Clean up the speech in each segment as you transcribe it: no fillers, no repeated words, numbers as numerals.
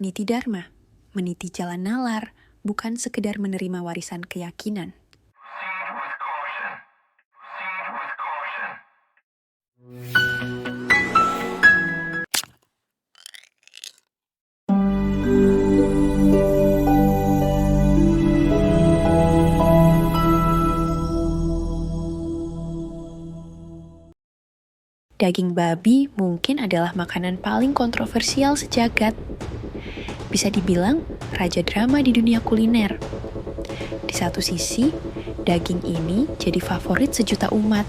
Niti Dharma, meniti jalan nalar, bukan sekedar menerima warisan keyakinan. Proceed with caution. Proceed with caution. Daging babi mungkin adalah makanan paling kontroversial sejagat. Bisa dibilang raja drama di dunia kuliner. Di satu sisi, daging ini jadi favorit sejuta umat,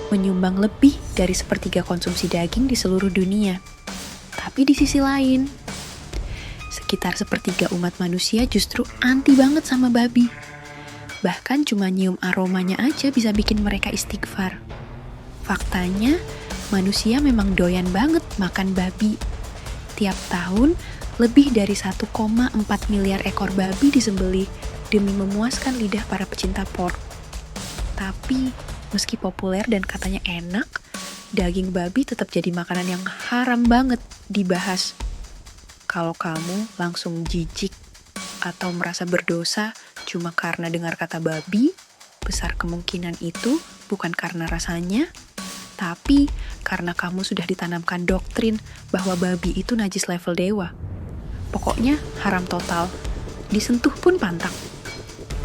menyumbang lebih dari sepertiga konsumsi daging di seluruh dunia. Tapi di sisi lain, sekitar sepertiga umat manusia justru anti banget sama babi. Bahkan cuma nyium aromanya aja bisa bikin mereka istighfar. Faktanya, manusia memang doyan banget makan babi. Tiap tahun, lebih dari 1,4 miliar ekor babi disembelih demi memuaskan lidah para pecinta pork. Tapi, meski populer dan katanya enak, daging babi tetap jadi makanan yang haram banget dibahas. Kalau kamu langsung jijik atau merasa berdosa cuma karena dengar kata babi, besar kemungkinan itu bukan karena rasanya, tapi karena kamu sudah ditanamkan doktrin bahwa babi itu najis level dewa. Pokoknya haram total, disentuh pun pantang.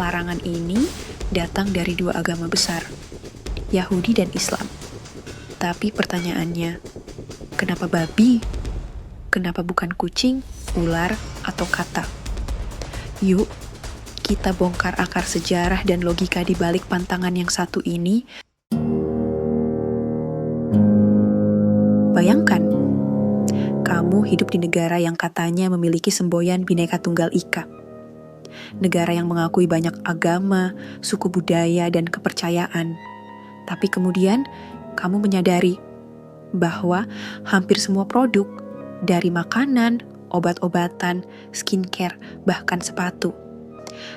Larangan ini datang dari dua agama besar, Yahudi dan Islam. Tapi pertanyaannya, kenapa babi? Kenapa bukan kucing, ular, atau kata? Yuk, kita bongkar akar sejarah dan logika di balik pantangan yang satu ini. Bayangkan, kamu hidup di negara yang katanya memiliki semboyan Bhinneka Tunggal Ika. Negara yang mengakui banyak agama, suku budaya, dan kepercayaan. Tapi kemudian, kamu menyadari bahwa hampir semua produk, dari makanan, obat-obatan, skincare, bahkan sepatu,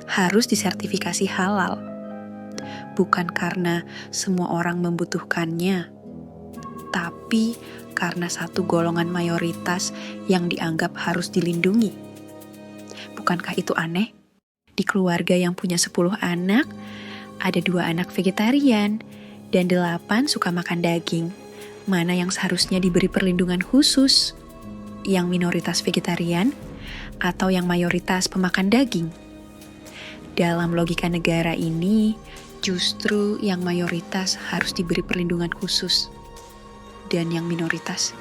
harus disertifikasi halal. Bukan karena semua orang membutuhkannya, tapi karena satu golongan mayoritas yang dianggap harus dilindungi. Bukankah itu aneh? Di keluarga yang punya 10 anak, ada 2 anak vegetarian, dan 8 suka makan daging. Mana yang seharusnya diberi perlindungan khusus? Yang minoritas vegetarian, atau yang mayoritas pemakan daging? Dalam logika negara ini, justru yang mayoritas harus diberi perlindungan khusus. Dan yang minoritas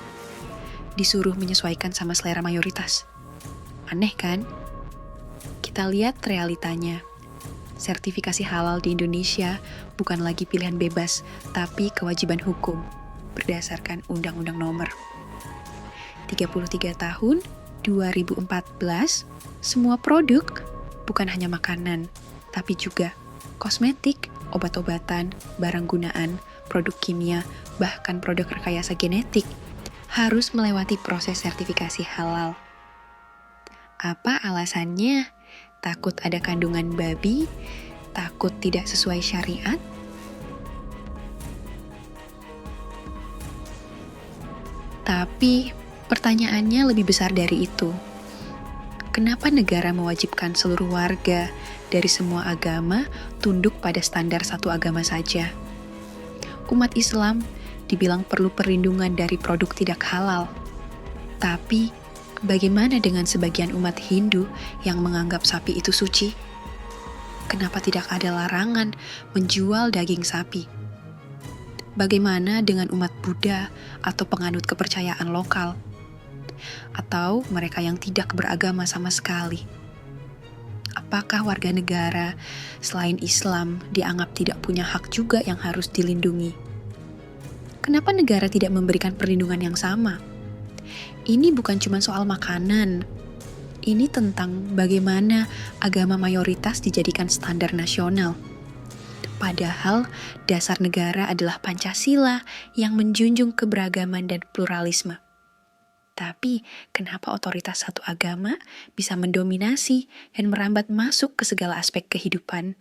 disuruh menyesuaikan sama selera mayoritas. Aneh kan? Kita lihat realitanya. Sertifikasi halal di Indonesia bukan lagi pilihan bebas, tapi kewajiban hukum berdasarkan Undang-Undang Nomor 33 tahun 2014. Semua produk, bukan hanya makanan, tapi juga kosmetik, obat-obatan, barang gunaan, produk kimia, bahkan produk rekayasa genetik, harus melewati proses sertifikasi halal. Apa alasannya? Takut ada kandungan babi? Takut tidak sesuai syariat? Tapi, pertanyaannya lebih besar dari itu. Kenapa negara mewajibkan seluruh warga dari semua agama tunduk pada standar satu agama saja? Umat Islam dibilang perlu perlindungan dari produk tidak halal. Tapi, bagaimana dengan sebagian umat Hindu yang menganggap sapi itu suci? Kenapa tidak ada larangan menjual daging sapi? Bagaimana dengan umat Buddha atau penganut kepercayaan lokal? Atau mereka yang tidak beragama sama sekali? Apakah warga negara selain Islam dianggap tidak punya hak juga yang harus dilindungi? Kenapa negara tidak memberikan perlindungan yang sama? Ini bukan cuma soal makanan. Ini tentang bagaimana agama mayoritas dijadikan standar nasional. Padahal dasar negara adalah Pancasila yang menjunjung keberagaman dan pluralisme. Tapi kenapa otoritas satu agama bisa mendominasi dan merambat masuk ke segala aspek kehidupan?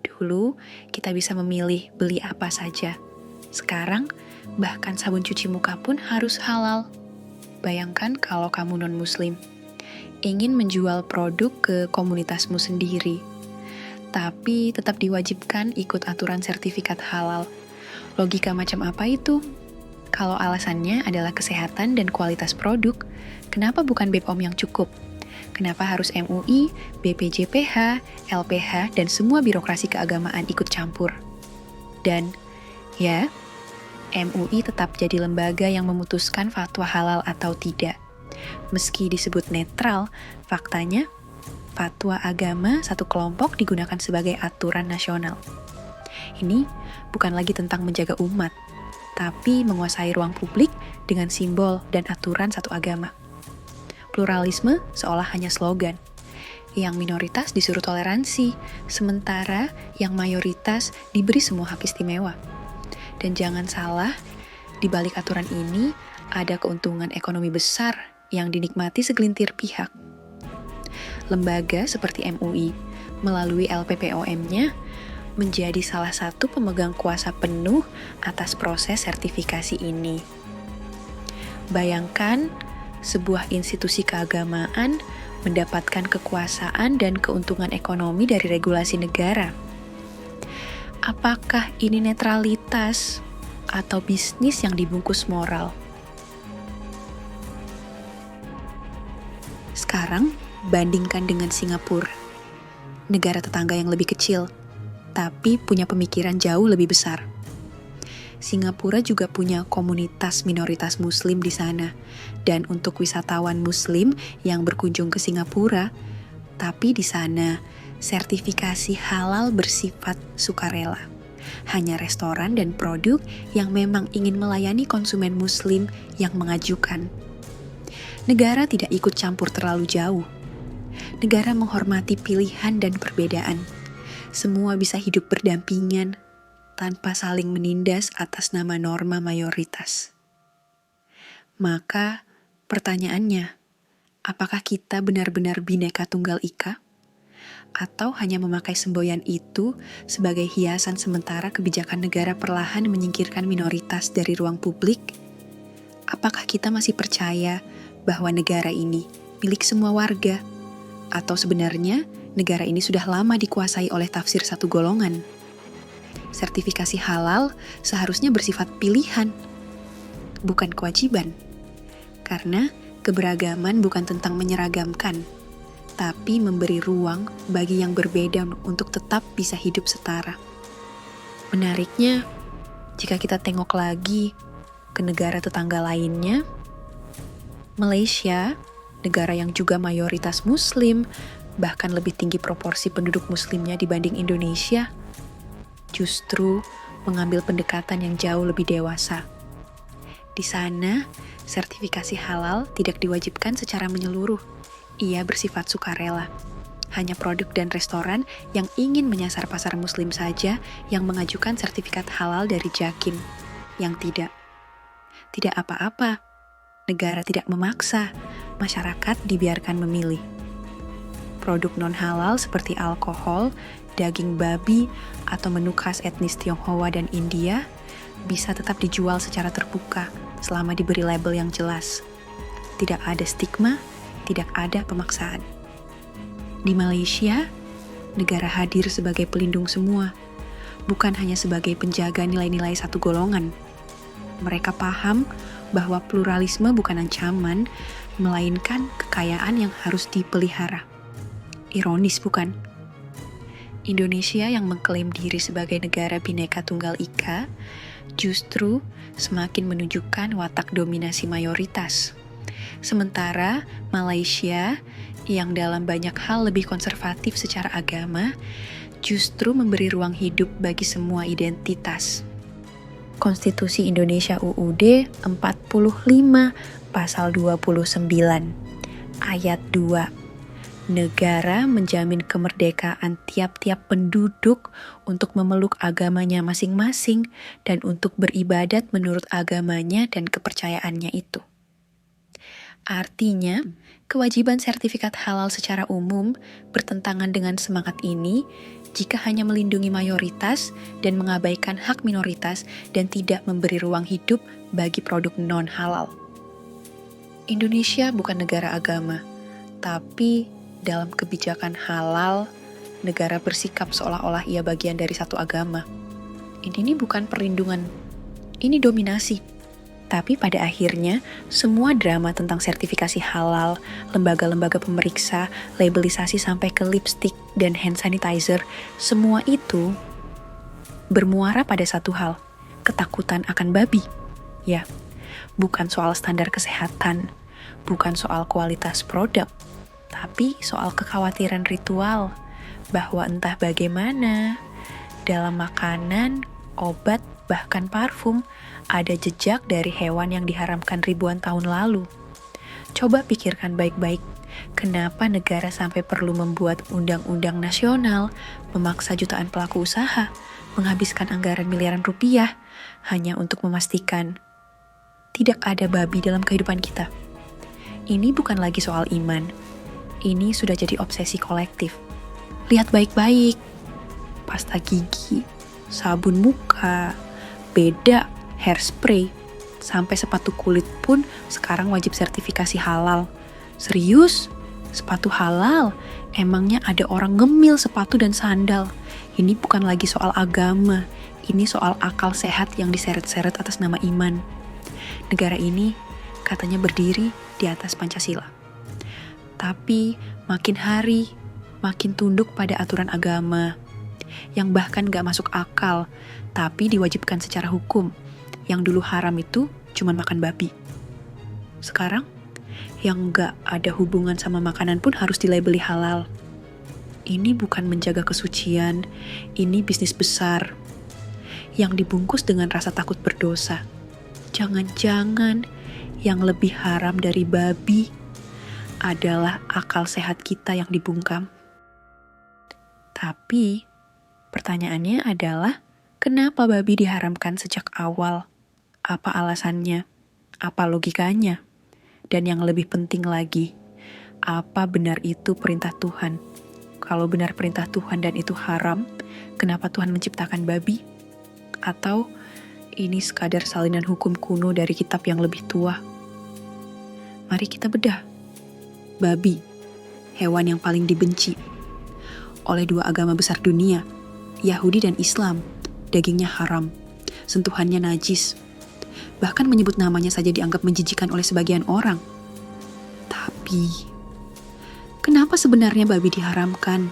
Dulu kita bisa memilih beli apa saja. Sekarang bahkan sabun cuci muka pun harus halal. Bayangkan kalau kamu non-muslim. ingin menjual produk ke komunitasmu sendiri, tapi tetap diwajibkan ikut aturan sertifikat halal. Logika macam apa itu? Kalau alasannya adalah kesehatan dan kualitas produk, kenapa bukan BPOM yang cukup? Kenapa harus MUI, BPJPH, LPH, dan semua birokrasi keagamaan ikut campur? Dan, ya, MUI tetap jadi lembaga yang memutuskan fatwa halal atau tidak. Meski disebut netral, faktanya, fatwa agama satu kelompok digunakan sebagai aturan nasional. Ini bukan lagi tentang menjaga umat, tapi menguasai ruang publik dengan simbol dan aturan satu agama. Pluralisme seolah hanya slogan. Yang minoritas disuruh toleransi, sementara yang mayoritas diberi semua hak istimewa. Dan jangan salah, di balik aturan ini ada keuntungan ekonomi besar yang dinikmati segelintir pihak. Lembaga seperti MUI, melalui LPPOM-nya, menjadi salah satu pemegang kuasa penuh atas proses sertifikasi ini. Bayangkan, sebuah institusi keagamaan mendapatkan kekuasaan dan keuntungan ekonomi dari regulasi negara. Apakah ini netralitas atau bisnis yang dibungkus moral? Sekarang, bandingkan dengan Singapura, negara tetangga yang lebih kecil, tapi punya pemikiran jauh lebih besar. Singapura juga punya komunitas minoritas Muslim di sana, dan untuk wisatawan Muslim yang berkunjung ke Singapura, tapi di sana sertifikasi halal bersifat sukarela. Hanya restoran dan produk yang memang ingin melayani konsumen Muslim yang mengajukan. Negara tidak ikut campur terlalu jauh. Negara menghormati pilihan dan perbedaan. Semua bisa hidup berdampingan tanpa saling menindas atas nama norma mayoritas. Maka, pertanyaannya, apakah kita benar-benar Bhinneka Tunggal Ika? Atau hanya memakai semboyan itu sebagai hiasan sementara kebijakan negara perlahan menyingkirkan minoritas dari ruang publik? Apakah kita masih percaya bahwa negara ini milik semua warga? Atau sebenarnya negara ini sudah lama dikuasai oleh tafsir satu golongan? Sertifikasi halal seharusnya bersifat pilihan, bukan kewajiban. Karena keberagaman bukan tentang menyeragamkan, tapi memberi ruang bagi yang berbeda untuk tetap bisa hidup setara. Menariknya, jika kita tengok lagi ke negara tetangga lainnya, Malaysia, negara yang juga mayoritas Muslim, bahkan lebih tinggi proporsi penduduk Muslimnya dibanding Indonesia, justru mengambil pendekatan yang jauh lebih dewasa. Di sana, sertifikasi halal tidak diwajibkan secara menyeluruh. Ia bersifat sukarela. Hanya produk dan restoran yang ingin menyasar pasar Muslim saja yang mengajukan sertifikat halal dari Jakim. Yang tidak apa-apa. Negara tidak memaksa. Masyarakat dibiarkan memilih. Produk non-halal seperti alkohol, daging babi, atau menu khas etnis Tionghoa dan India bisa tetap dijual secara terbuka selama diberi label yang jelas. Tidak ada stigma, tidak ada pemaksaan. Di Malaysia, negara hadir sebagai pelindung semua, bukan hanya sebagai penjaga nilai-nilai satu golongan. Mereka paham bahwa pluralisme bukan ancaman, melainkan kekayaan yang harus dipelihara. Ironis bukan? Indonesia yang mengklaim diri sebagai negara Bhinneka Tunggal Ika justru semakin menunjukkan watak dominasi mayoritas. Sementara Malaysia yang dalam banyak hal lebih konservatif secara agama justru memberi ruang hidup bagi semua identitas. Konstitusi Indonesia UUD 45 pasal 29 ayat 2. Negara menjamin kemerdekaan tiap-tiap penduduk untuk memeluk agamanya masing-masing dan untuk beribadat menurut agamanya dan kepercayaannya itu. Artinya, kewajiban sertifikat halal secara umum bertentangan dengan semangat ini jika hanya melindungi mayoritas dan mengabaikan hak minoritas dan tidak memberi ruang hidup bagi produk non-halal. Indonesia bukan negara agama, Tapi dalam kebijakan halal, negara bersikap seolah-olah ia bagian dari satu agama. Ini bukan perlindungan, ini dominasi. Tapi pada akhirnya, semua drama tentang sertifikasi halal, lembaga-lembaga pemeriksa, labelisasi sampai ke lipstick dan hand sanitizer, semua itu bermuara pada satu hal, ketakutan akan babi. Ya, bukan soal standar kesehatan, bukan soal kualitas produk, tapi soal kekhawatiran ritual, bahwa entah bagaimana, dalam makanan, obat, bahkan parfum, ada jejak dari hewan yang diharamkan ribuan tahun lalu. Coba pikirkan baik-baik, kenapa negara sampai perlu membuat undang-undang nasional, memaksa jutaan pelaku usaha, menghabiskan anggaran miliaran rupiah, hanya untuk memastikan tidak ada babi dalam kehidupan kita. Ini bukan lagi soal iman, ini sudah jadi obsesi kolektif. Lihat baik-baik, pasta gigi, sabun muka, beda, hairspray, sampai sepatu kulit pun sekarang wajib sertifikasi halal. Serius? Sepatu halal? Emangnya ada orang ngemil sepatu dan sandal? Ini bukan lagi soal agama, ini soal akal sehat yang diseret-seret atas nama iman. Negara ini katanya berdiri di atas Pancasila. Tapi makin hari, makin tunduk pada aturan agama, yang bahkan gak masuk akal, tapi diwajibkan secara hukum. Yang dulu haram itu cuma makan babi. Sekarang, yang gak ada hubungan sama makanan pun harus dilabeli halal. Ini bukan menjaga kesucian, ini bisnis besar, yang dibungkus dengan rasa takut berdosa. Jangan-jangan yang lebih haram dari babi adalah akal sehat kita yang dibungkam. Tapi, pertanyaannya adalah, kenapa babi diharamkan sejak awal? Apa alasannya? Apa logikanya? Dan yang lebih penting lagi, apa benar itu perintah Tuhan? Kalau benar perintah Tuhan dan itu haram, kenapa Tuhan menciptakan babi? Atau ini sekadar salinan hukum kuno dari kitab yang lebih tua? Mari kita bedah. Babi, hewan yang paling dibenci oleh dua agama besar dunia, Yahudi dan Islam. Dagingnya haram, sentuhannya najis. Bahkan menyebut namanya saja dianggap menjijikan oleh sebagian orang. Tapi, kenapa sebenarnya babi diharamkan?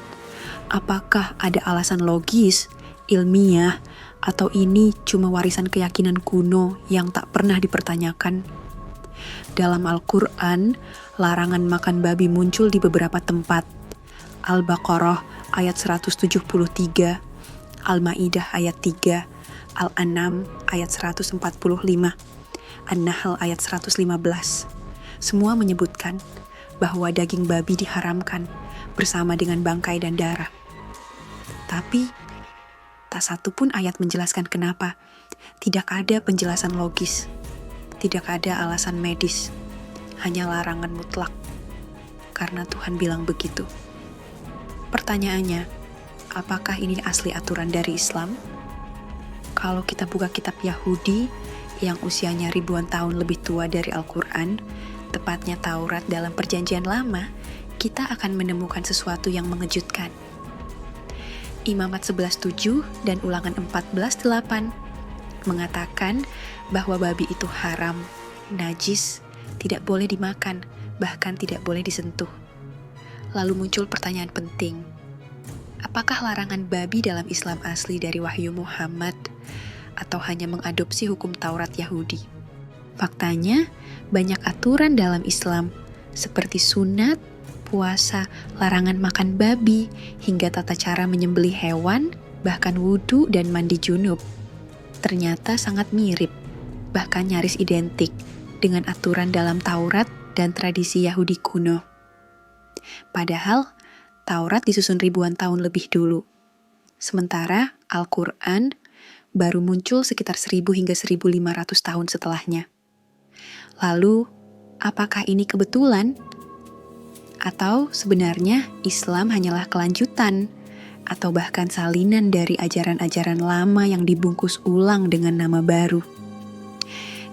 Apakah ada alasan logis, ilmiah, atau ini cuma warisan keyakinan kuno yang tak pernah dipertanyakan? Dalam Al-Quran, larangan makan babi muncul di beberapa tempat. Al-Baqarah ayat 173, Al-Ma'idah ayat 3, Al-An'am ayat 145, An-Nahl ayat 115. Semua menyebutkan bahwa daging babi diharamkan bersama dengan bangkai dan darah. Tapi, tak satu pun ayat menjelaskan kenapa. Tidak ada penjelasan logis. Tidak ada alasan medis. Hanya larangan mutlak. Karena Tuhan bilang begitu. Pertanyaannya, apakah ini asli aturan dari Islam? Kalau kita buka kitab Yahudi yang usianya ribuan tahun lebih tua dari Al-Quran, tepatnya Taurat dalam Perjanjian Lama, kita akan menemukan sesuatu yang mengejutkan. Imamat 11:7 dan Ulangan 14:8 mengatakan bahwa babi itu haram, najis, tidak boleh dimakan, bahkan tidak boleh disentuh. Lalu muncul pertanyaan penting. Apakah larangan babi dalam Islam asli dari wahyu Muhammad atau hanya mengadopsi hukum Taurat Yahudi? Faktanya, banyak aturan dalam Islam seperti sunat, puasa, larangan makan babi, hingga tata cara menyembelih hewan, bahkan wudhu dan mandi junub. Ternyata sangat mirip, bahkan nyaris identik dengan aturan dalam Taurat dan tradisi Yahudi kuno. Padahal, Taurat disusun ribuan tahun lebih dulu. Sementara Al-Quran baru muncul sekitar 1000 hingga 1500 tahun setelahnya. Lalu, apakah ini kebetulan? Atau sebenarnya Islam hanyalah kelanjutan, atau bahkan salinan dari ajaran-ajaran lama yang dibungkus ulang dengan nama baru?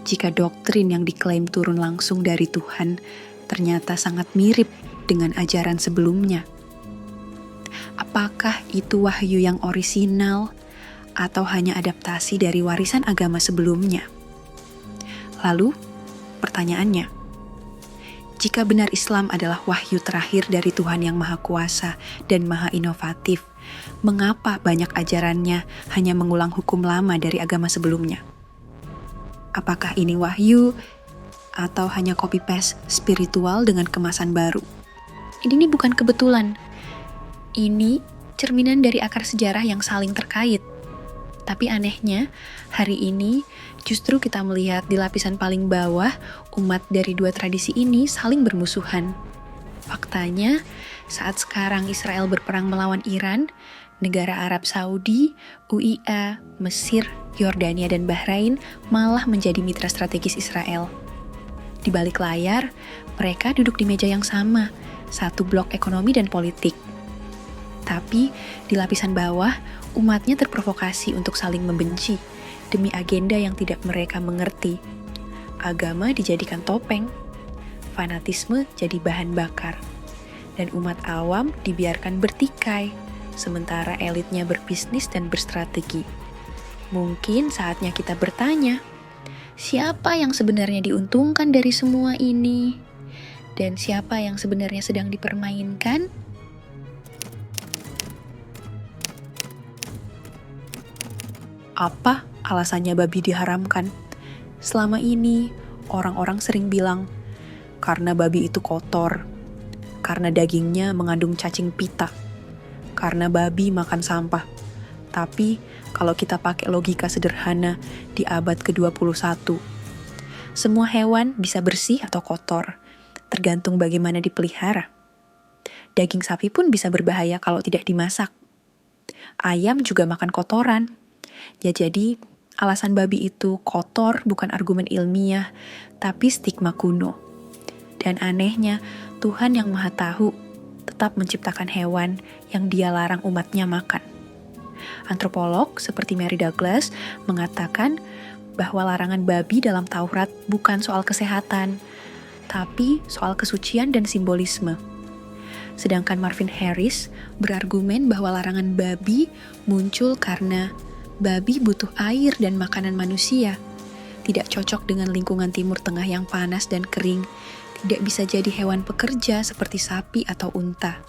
Jika doktrin yang diklaim turun langsung dari Tuhan ternyata sangat mirip dengan ajaran sebelumnya? Apakah itu wahyu yang orisinal atau hanya adaptasi dari warisan agama sebelumnya? Lalu, pertanyaannya, jika benar Islam adalah wahyu terakhir dari Tuhan yang Maha Kuasa dan Maha Inovatif, mengapa banyak ajarannya hanya mengulang hukum lama dari agama sebelumnya? Apakah ini wahyu atau hanya copy-paste spiritual dengan kemasan baru? Ini bukan kebetulan. Ini cerminan dari akar sejarah yang saling terkait. Tapi anehnya, hari ini justru kita melihat di lapisan paling bawah, umat dari dua tradisi ini saling bermusuhan. Faktanya, saat sekarang Israel berperang melawan Iran, negara Arab Saudi, UIA, Mesir, Yordania, dan Bahrain malah menjadi mitra strategis Israel. Di balik layar, mereka duduk di meja yang sama, satu blok ekonomi dan politik. Tapi, di lapisan bawah, umatnya terprovokasi untuk saling membenci demi agenda yang tidak mereka mengerti. Agama dijadikan topeng, fanatisme jadi bahan bakar, dan umat awam dibiarkan bertikai, sementara elitnya berbisnis dan berstrategi. Mungkin saatnya kita bertanya, siapa yang sebenarnya diuntungkan dari semua ini? Dan siapa yang sebenarnya sedang dipermainkan? Apa alasannya babi diharamkan? Selama ini, orang-orang sering bilang, karena babi itu kotor, karena dagingnya mengandung cacing pita, karena babi makan sampah. Tapi, kalau kita pakai logika sederhana di abad ke-21, semua hewan bisa bersih atau kotor, tergantung bagaimana dipelihara. Daging sapi pun bisa berbahaya kalau tidak dimasak. Ayam juga makan kotoran. Ya jadi, alasan babi itu kotor bukan argumen ilmiah, tapi stigma kuno. Dan anehnya, Tuhan yang Maha Tahu tetap menciptakan hewan yang Dia larang umatnya makan. Antropolog seperti Mary Douglas mengatakan bahwa larangan babi dalam Taurat bukan soal kesehatan, tapi soal kesucian dan simbolisme. Sedangkan Marvin Harris berargumen bahwa larangan babi muncul karena babi butuh air dan makanan manusia, tidak cocok dengan lingkungan Timur Tengah yang panas dan kering, tidak bisa jadi hewan pekerja seperti sapi atau unta.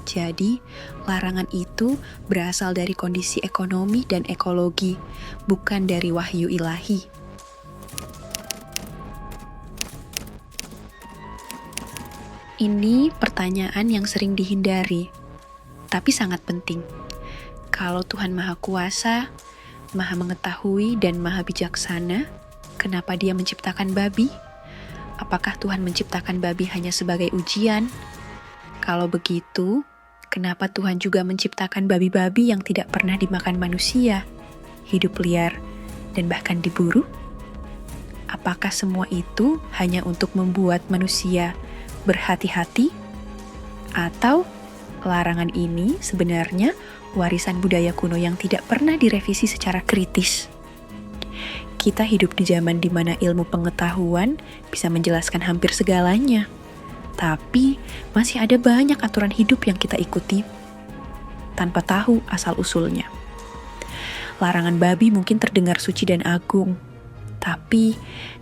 Jadi, larangan itu berasal dari kondisi ekonomi dan ekologi, bukan dari wahyu ilahi. Ini pertanyaan yang sering dihindari, tapi sangat penting. Kalau Tuhan Maha Kuasa, Maha Mengetahui, dan Maha Bijaksana, kenapa Dia menciptakan babi? Apakah Tuhan menciptakan babi hanya sebagai ujian? Kalau begitu, kenapa Tuhan juga menciptakan babi-babi yang tidak pernah dimakan manusia, hidup liar, dan bahkan diburu? Apakah semua itu hanya untuk membuat manusia berhati-hati? Atau larangan ini sebenarnya warisan budaya kuno yang tidak pernah direvisi secara kritis? Kita hidup di zaman di mana ilmu pengetahuan bisa menjelaskan hampir segalanya. Tapi masih ada banyak aturan hidup yang kita ikuti tanpa tahu asal-usulnya. Larangan babi mungkin terdengar suci dan agung, tapi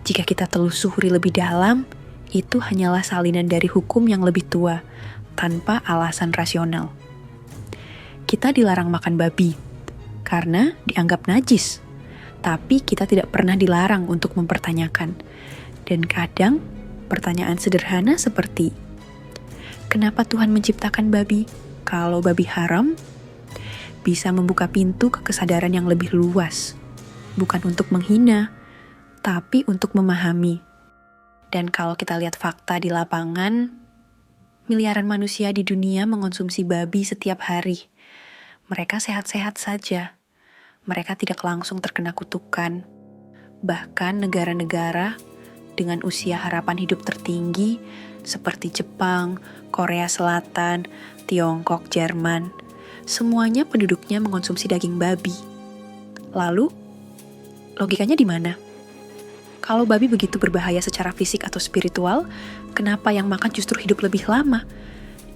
jika kita telusuri lebih dalam, itu hanyalah salinan dari hukum yang lebih tua, tanpa alasan rasional. Kita dilarang makan babi, karena dianggap najis, tapi kita tidak pernah dilarang untuk mempertanyakan. Dan kadang, pertanyaan sederhana seperti, kenapa Tuhan menciptakan babi kalau babi haram? Bisa membuka pintu ke kesadaran yang lebih luas, bukan untuk menghina, tapi untuk memahami. Dan kalau kita lihat fakta di lapangan, miliaran manusia di dunia mengonsumsi babi setiap hari. Mereka sehat-sehat saja. Mereka tidak langsung terkena kutukan. Bahkan negara-negara dengan usia harapan hidup tertinggi seperti Jepang, Korea Selatan, Tiongkok, Jerman, semuanya penduduknya mengonsumsi daging babi. Lalu, logikanya di mana? Kalau babi begitu berbahaya secara fisik atau spiritual, kenapa yang makan justru hidup lebih lama?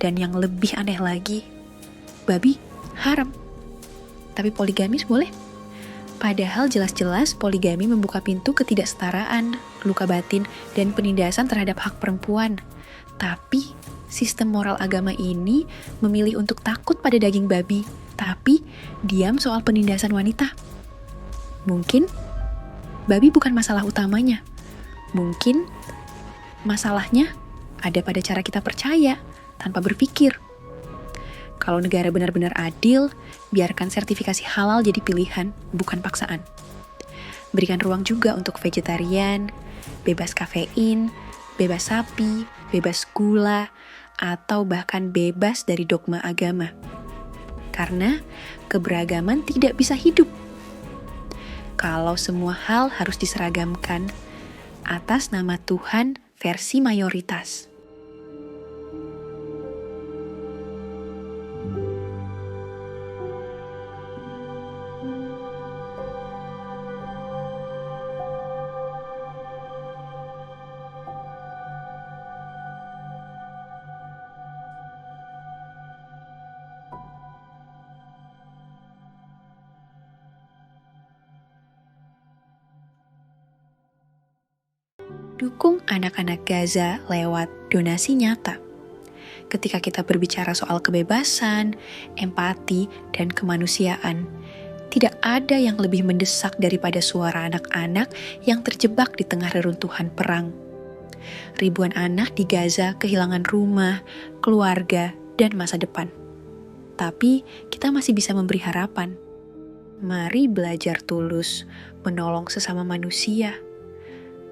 Dan yang lebih aneh lagi, babi haram. Tapi poligamis boleh? Padahal jelas-jelas poligami membuka pintu ketidaksetaraan, luka batin, dan penindasan terhadap hak perempuan. Tapi sistem moral agama ini memilih untuk takut pada daging babi, tapi diam soal penindasan wanita. Mungkin babi bukan masalah utamanya. Mungkin masalahnya ada pada cara kita percaya tanpa berpikir. Kalau negara benar-benar adil, biarkan sertifikasi halal jadi pilihan, bukan paksaan. Berikan ruang juga untuk vegetarian, bebas kafein, bebas sapi, bebas gula, atau bahkan bebas dari dogma agama. Karena keberagaman tidak bisa hidup kalau semua hal harus diseragamkan atas nama Tuhan versi mayoritas. Dukung anak-anak Gaza lewat donasi nyata. Ketika kita berbicara soal kebebasan, empati, dan kemanusiaan, tidak ada yang lebih mendesak daripada suara anak-anak yang terjebak di tengah reruntuhan perang. Ribuan anak di Gaza kehilangan rumah, keluarga, dan masa depan. Tapi kita masih bisa memberi harapan. Mari belajar tulus, menolong sesama manusia.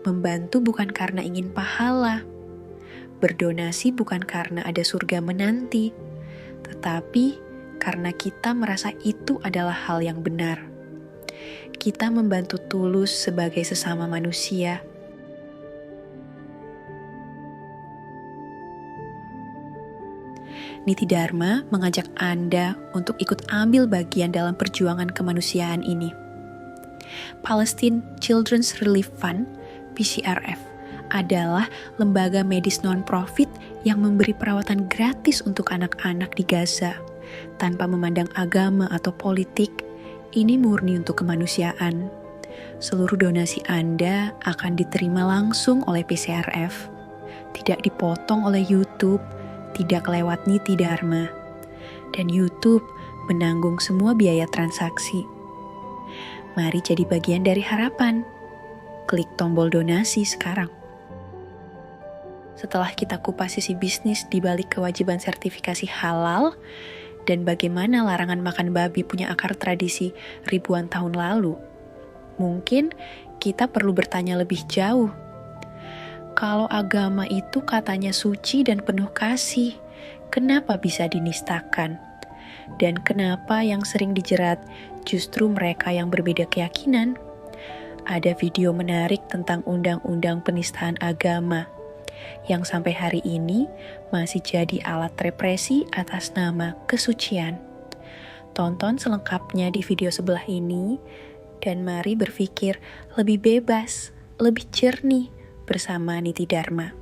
Membantu bukan karena ingin pahala, berdonasi bukan karena ada surga menanti, tetapi karena kita merasa itu adalah hal yang benar. Kita membantu tulus sebagai sesama manusia. Niti Dharma mengajak Anda untuk ikut ambil bagian dalam perjuangan kemanusiaan ini. Palestine Children's Relief Fund PCRF adalah lembaga medis non-profit yang memberi perawatan gratis untuk anak-anak di Gaza. Tanpa memandang agama atau politik, ini murni untuk kemanusiaan. Seluruh donasi Anda akan diterima langsung oleh PCRF, tidak dipotong oleh YouTube, tidak lewat Niti Dharma. Dan YouTube menanggung semua biaya transaksi. Mari jadi bagian dari harapan. Klik tombol donasi sekarang. Setelah kita kupas sisi bisnis di balik kewajiban sertifikasi halal dan bagaimana larangan makan babi punya akar tradisi ribuan tahun lalu, mungkin kita perlu bertanya lebih jauh. Kalau agama itu katanya suci dan penuh kasih, kenapa bisa dinistakan? Dan kenapa yang sering dijerat justru mereka yang berbeda keyakinan? Ada video menarik tentang undang-undang penistaan agama yang sampai hari ini masih jadi alat represi atas nama kesucian. Tonton selengkapnya di video sebelah ini dan mari berpikir lebih bebas, lebih jernih bersama Niti Dharma.